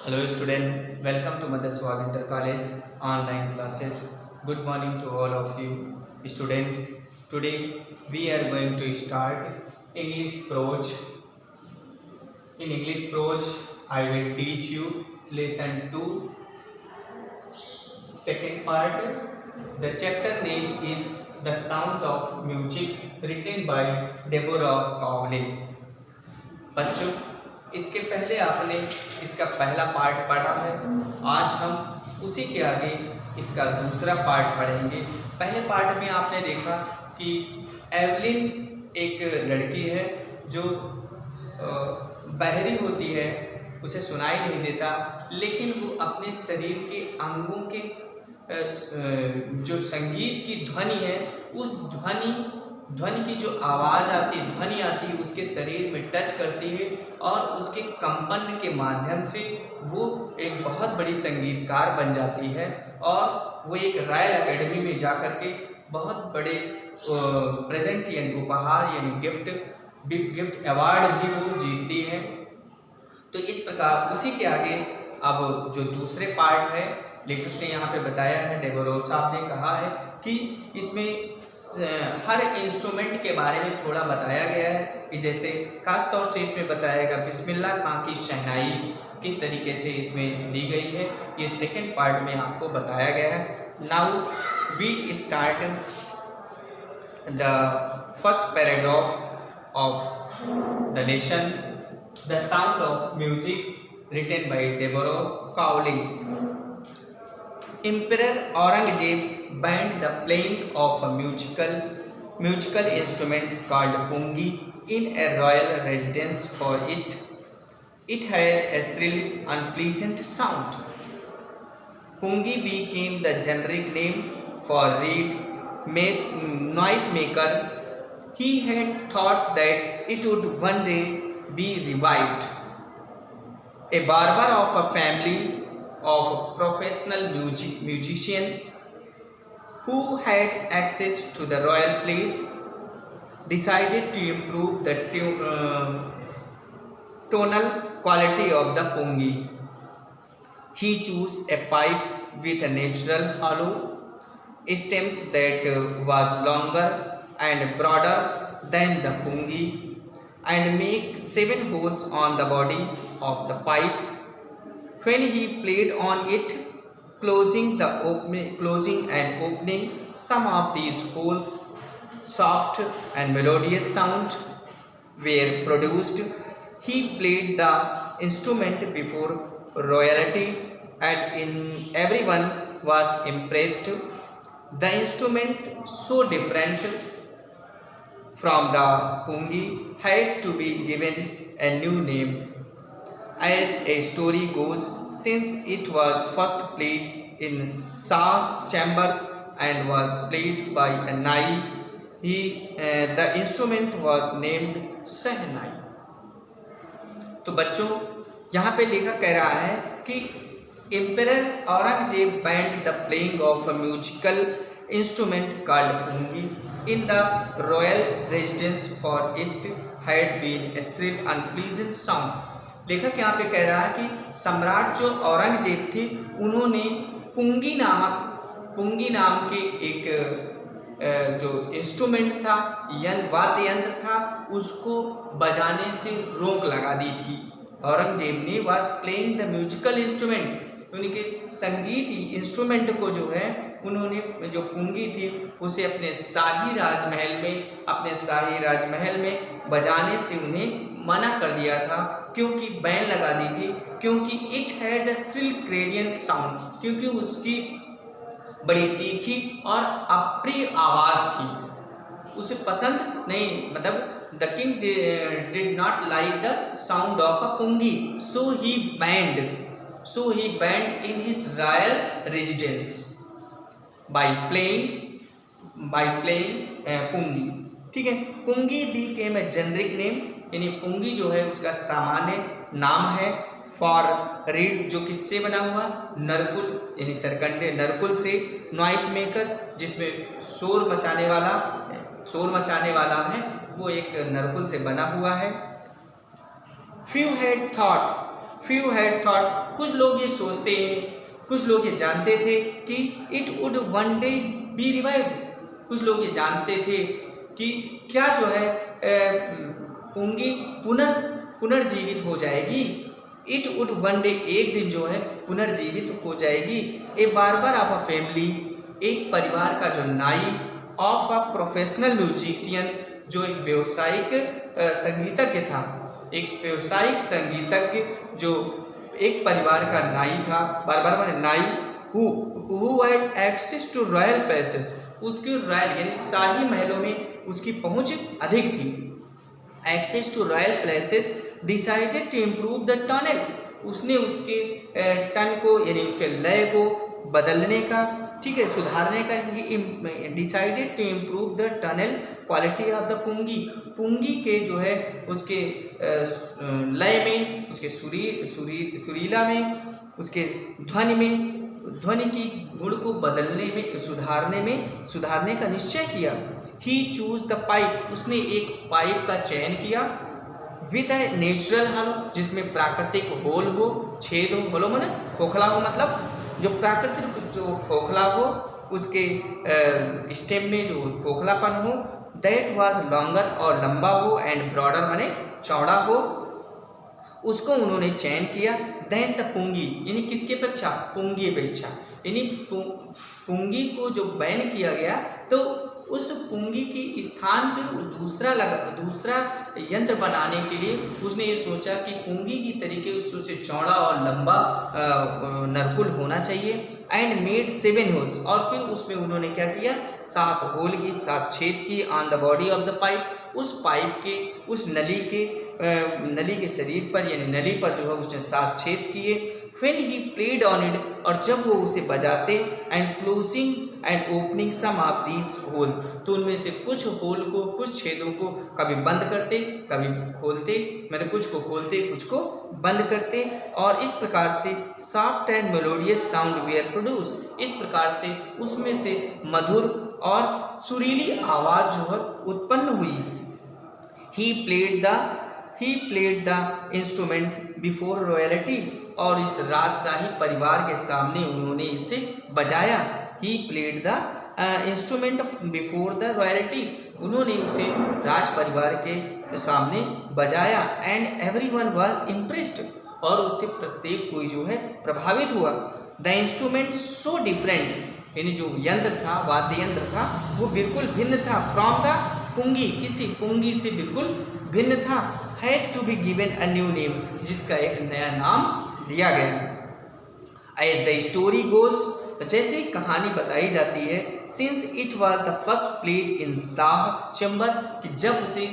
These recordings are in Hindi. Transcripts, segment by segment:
Hello student, welcome to Mother Swag Inter College online classes. Good morning to all of you student. Today we are going to start English prose. In English prose I will teach you lesson 2 second part. The chapter name is The Sound of Music written by Deborah Cowley. बच्चों इसके पहले आपने इसका पहला पार्ट पढ़ा है। आज हम उसी के आगे इसका दूसरा पार्ट पढ़ेंगे। पहले पार्ट में आपने देखा कि एवलिन एक लड़की है जो बहरी होती है, उसे सुनाई नहीं देता, लेकिन वो अपने शरीर के अंगों के जो संगीत की ध्वनि है, उस ध्वनि की जो आवाज़ आती है, ध्वनि आती है, उसके शरीर में टच करती है और उसके कंपन के माध्यम से वो एक बहुत बड़ी संगीतकार बन जाती है और वो एक रॉयल एकेडमी में जा कर के बहुत बड़े प्रेजेंट यानी उपहार यानी गिफ्ट अवार्ड भी वो जीतती है। तो इस प्रकार उसी के आगे अब जो दूसरे पार्ट है, लेखक ने यहाँ पे बताया है, डेबोरा साहब ने कहा है कि इसमें हर इंस्ट्रूमेंट के बारे में थोड़ा बताया गया है कि जैसे खास तौर से इसमें बताएगा बिस्मिल्लाह खां की शहनाई किस तरीके से इसमें दी गई है, ये सेकंड पार्ट में आपको बताया गया है। Now we start the first paragraph of the lesson the sound of music written by Deborah Cowley. Emperor Aurangzeb banned the playing of a musical instrument called pungi in a royal residence for it had a shrill, unpleasant sound. Pungi became the generic name for reed noisemaker. He had thought that it would one day be revived. A barber of a family of professional musician who had access to the royal place decided to improve the tonal quality of the pungi. He chose a pipe with a natural hollow stems that was longer and broader than the pungi and make 7 holes on the body of the pipe. When he played on it, closing and opening some of these holes, soft and melodious sound were produced. He played the instrument before royalty and everyone was impressed. The instrument, so different from the pungi, had to be given a new name. As a story goes, since it was first played in Shah's chambers and was played by a nai, the instrument was named शहनाई। तो बच्चों यहाँ पे लेखक कह रहा है कि emperor Aurangzeb band the playing of a musical instrument called pungi in the royal residence for it had been a shrill, unpleasant sound. लेखक यहाँ पे कह रहा है कि सम्राट जो औरंगजेब थे, उन्होंने पुंगी नाम के एक जो इंस्ट्रूमेंट था, वाद्य यंत्र था, उसको बजाने से रोक लगा दी थी। औरंगजेब ने was playing the musical instrument, उनके संगीत इंस्ट्रूमेंट को जो है उन्होंने जो पुंगी थी उसे अपने शाही राजमहल में बजाने से उन्हें मना कर दिया था, क्योंकि बैन लगा दी थी, क्योंकि it had a shrill clarion sound, क्योंकि उसकी बड़ी तीखी और अप्रिय आवाज़ थी, उसे पसंद नहीं, मतलब the king did not like the sound of a pungi, so he banned in his royal residence by playing pungi. ठीक है, pungi became a generic name, यानी पुंगी जो है उसका सामान्य नाम है फॉर रीड, जो किससे बना हुआ, नरकुल यानी सरकंडे नरकुल से, नॉइस मेकर जिसमें शोर मचाने वाला है, वो एक नरकुल से बना हुआ है। Few had thought few had thought, कुछ लोग ये सोचते हैं, कुछ लोग ये जानते थे कि it would one day be revived, कुछ लोग ये जानते थे कि क्या जो है पुंगी पुनर्जीवित हो जाएगी। इट वुड वन डे, एक दिन जो है पुनर्जीवित हो जाएगी। ए बार्बर ऑफ अ फैमिली, एक परिवार का जो नाई, ऑफ अ प्रोफेशनल म्यूजिशियन, जो एक व्यावसायिक संगीतज्ञ था, एक व्यावसायिक संगीतज्ञ जो एक परिवार का नाई था, बार्बर माने नाई, who had access to royal palaces, उसके रॉयल यानी शाही महलों में उसकी पहुंच अधिक थी। Access to royal places, decided to improve the tunnel, उसने उसके टन को यानी उसके लय को बदलने का, ठीक है, सुधारने का, decided to improve the tonal quality of the pungi, पुंगी के जो है उसके लय में, उसके सुरीला में, उसके ध्वनि में, ध्वनि की गुण को बदलने में, सुधारने का निश्चय किया। ही चूज द पाइप, उसने एक पाइप का चयन किया, विद ए नेचुरल हॉलो, जिसमें प्राकृतिक होल हो, छेद हो, होलो माने खोखला हो, मतलब जो प्राकृतिक जो खोखला हो, उसके स्टेम में जो खोखलापन हो, दैट वाज लॉन्गर और लंबा हो, एंड ब्रॉडर माने चौड़ा हो, उसको उन्होंने चयन किया। देन द पुंगी, यानी किसकी अपेक्षा, पुंगी अपेक्षा, यानी पुंगी को जो बैन किया गया तो उस पुंगी के स्थान पर दूसरा यंत्र बनाने के लिए उसने ये सोचा कि पुंगी की तरीके उससे चौड़ा और लंबा नरकुल होना चाहिए। एंड मेड 7 होल्स, और फिर उसमें उन्होंने क्या किया, 7 होल की, 7 छेद की, on the body of the pipe, उस पाइप के, उस नली के शरीर पर, यानी नली पर जो है उसने 7 छेद किए। When he played on it, और जब वो उसे बजाते, and closing and opening some of these holes, तो उनमें से कुछ होल को, कुछ छेदों को कभी बंद करते, कभी खोलते, मतलब कुछ को खोलते, कुछ को बंद करते, और इस प्रकार से soft and melodious sound were produce, इस प्रकार से उसमें से मधुर और सुरीली आवाज़ जो है उत्पन्न हुई। He played the instrument before royalty, और इस राजशाही परिवार के सामने उन्होंने इसे बजाया। He played the instrument before the royalty, उन्होंने उसे राज परिवार के सामने बजाया। एंड एवरीवन वाज इम्प्रेस्ड, और उससे प्रत्येक कोई जो है प्रभावित हुआ। द इंस्ट्रूमेंट सो डिफरेंट, यानी जो यंत्र था, वाद्य यंत्र था, वो बिल्कुल भिन्न था। फ्रॉम द पुंगी, किसी पुंगी से बिल्कुल भिन्न था। Had to be given a new name, जिसका एक नया नाम दिया गया। एज द स्टोरी गोज, जैसे कहानी बताई जाती है, since it was the first played in Shah chamber, कि जब उसे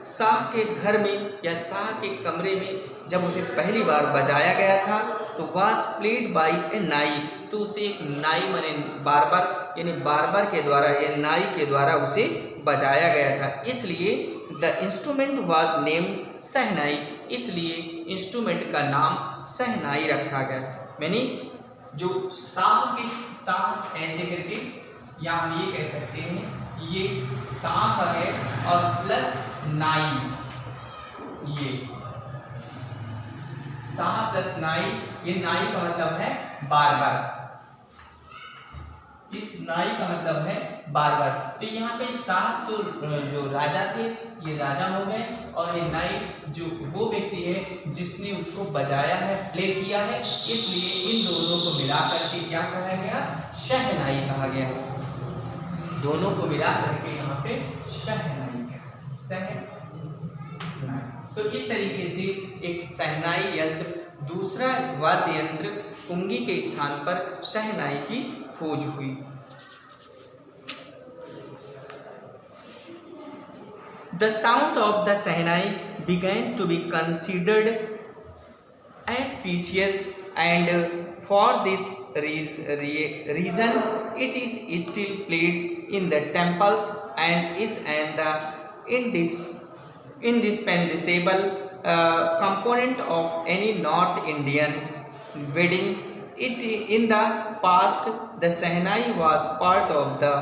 शाह के घर में या शाह के कमरे में जब उसे पहली बार बजाया गया था, तो वाज प्लेड बाय ए नाई, तो उसे एक नाई माने बार्बर, यानी बार्बर के द्वारा या नाई के द्वारा उसे बजाया गया था। इसलिए द इंस्ट्रूमेंट वाज नेम्ड शहनाई, इसलिए इंस्ट्रूमेंट का नाम शहनाई रखा गया। मैंने जो शाह ऐसे करके, या हम ये कह सकते हैं ये शाह है और प्लस नाई, ये शाह प्लस नाई, ये नाई का मतलब है बार्बर, इस नाई का मतलब है बार्बर। तो यहाँ पे शाह तो जो राजा थे, ये राजा हो गए, और ये नाई जो वो व्यक्ति है जिसने उसको बजाया है, प्ले किया है, इसलिए इन दोनों को मिला करके क्या कहा गया, शहनाई कहा गया। दोनों को मिला करके यहाँ पे शहनाई, तो इस तरीके से एक शहनाई यंत्र, दूसरा वाद्य यंत्र पुंगी के स्थान पर शहनाई की खोज हुई। The sound of the Shehnai began to be considered auspicious, and for this reason it is still played in the temples and is the indispensable component of any North Indian wedding. In the past, the Shehnai was part of the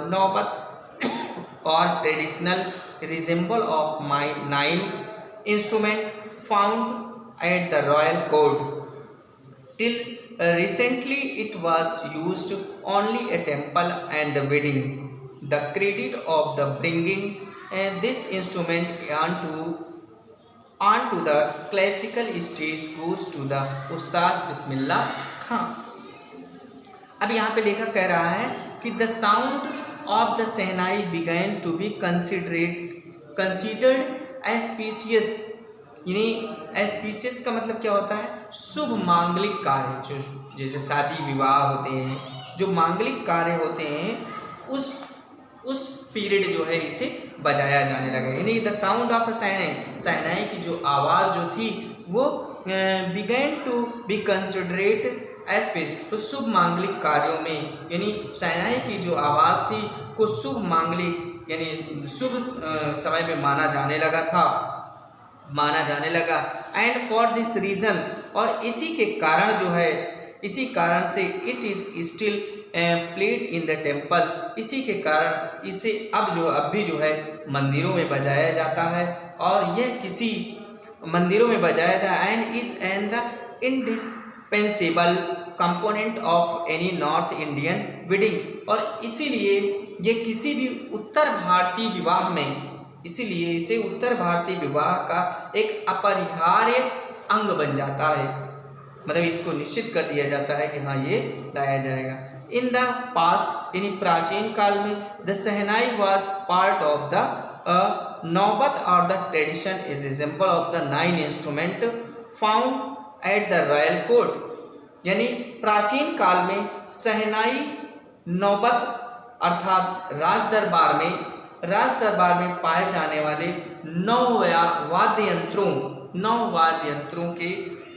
Naubat or traditional resemble of my 9 instrument at the royal court. Till recently it was used only a temple and the wedding. The credit of the bringing this instrument onto the classical stage goes to the उस्ताद बिस्मिल्लाह खां. अब यहाँ पे लेखक कह रहा है कि the sound of the shehnai began to be considered auspicious. यानी एस्पीशियस का मतलब क्या होता है? शुभ मांगलिक कार्य, जो जैसे शादी विवाह होते हैं, जो मांगलिक कार्य होते हैं, उस पीरियड जो है इसे बजाया जाने लगा. यानी the sound of shehnai, shehnai की जो आवाज़ जो थी वो began to be considered auspicious. तो शुभ मांगलिक कार्यों में यानी शहनाई की जो आवाज़ थी को शुभ मांगलिक यानी शुभ समय में माना जाने लगा. एंड फॉर दिस रीज़न, और इसी के कारण जो है, इसी कारण से it is still played in the temple. इसी के कारण इसे अब भी जो है मंदिरों में बजाया जाता है, और यह किसी मंदिरों में बजाया जाता है. And is and the indispensable component of any north Indian wedding. और इसीलिए ये किसी भी उत्तर भारतीय विवाह में, इसीलिए इसे उत्तर भारतीय विवाह का एक अपरिहार्य अंग बन जाता है. मतलब इसको निश्चित कर दिया जाता है कि हाँ ये लाया जाएगा. इन द पास्ट, यानी प्राचीन काल में, the shehnai was part of the नौबत और the tradition is example of the 9 instrument found at the royal court. यानी प्राचीन काल में शहनाई नौबत अर्थात राज दरबार में पाए जाने वाले 9 वाद्य यंत्रों के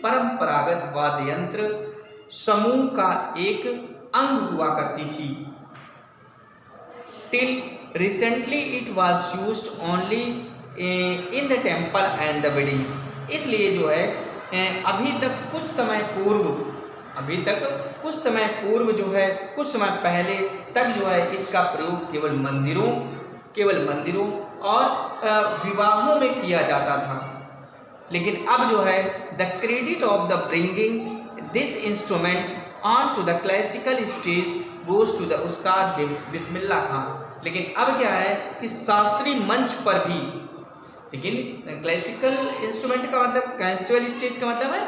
परंपरागत वाद्य यंत्र समूह का एक अंग हुआ करती थी. Till recently it was used only in the temple and the wedding. इसलिए जो है अभी तक कुछ समय पूर्व पहले तक जो है इसका प्रयोग केवल मंदिरों और विवाहों में किया जाता था. लेकिन अब जो है the credit of the bringing this instrument on to the classical stage goes to the Ustad Bismillah खां. लेकिन अब क्या है कि शास्त्रीय मंच पर भी, लेकिन क्लासिकल इंस्ट्रूमेंट का मतलब, क्लासिकल स्टेज का मतलब है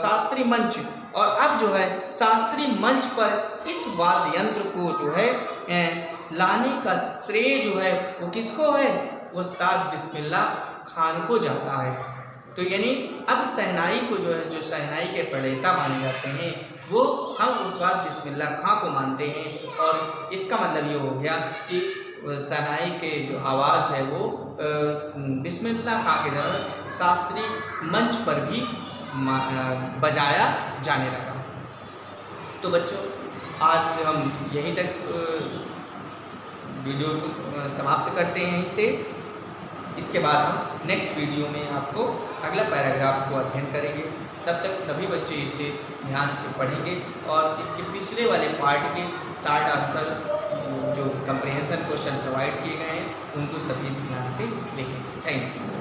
शास्त्रीय मंच, और अब जो है शास्त्रीय मंच पर इस वाद्य यंत्र को जो है लाने का श्रेय जो है वो किसको है? उस्ताद बिस्मिल्लाह खान को जाता है. तो यानी अब शहनाई को जो है, जो शहनाई के प्रणेता माने जाते हैं, वो हम उस्ताद बिस्मिल्लाह खां को मानते हैं. और इसका मतलब ये हो गया कि शहनाई के जो आवाज़ है वो बिस्मिल्लाह खां के द्वारा शास्त्रीय मंच पर भी बजाया जाने लगा. तो बच्चों, आज हम यहीं तक वीडियो को समाप्त करते हैं इसे. इसके बाद हम नेक्स्ट वीडियो में आपको अगला पैराग्राफ को अध्ययन करेंगे. तब तक सभी बच्चे इसे ध्यान से पढ़ेंगे और इसके पिछले वाले पार्ट के शार्ट आंसर जो कंप्रिहेंशन क्वेश्चन प्रोवाइड किए गए हैं उनको सभी ध्यान से लिखेंगे. Thank you.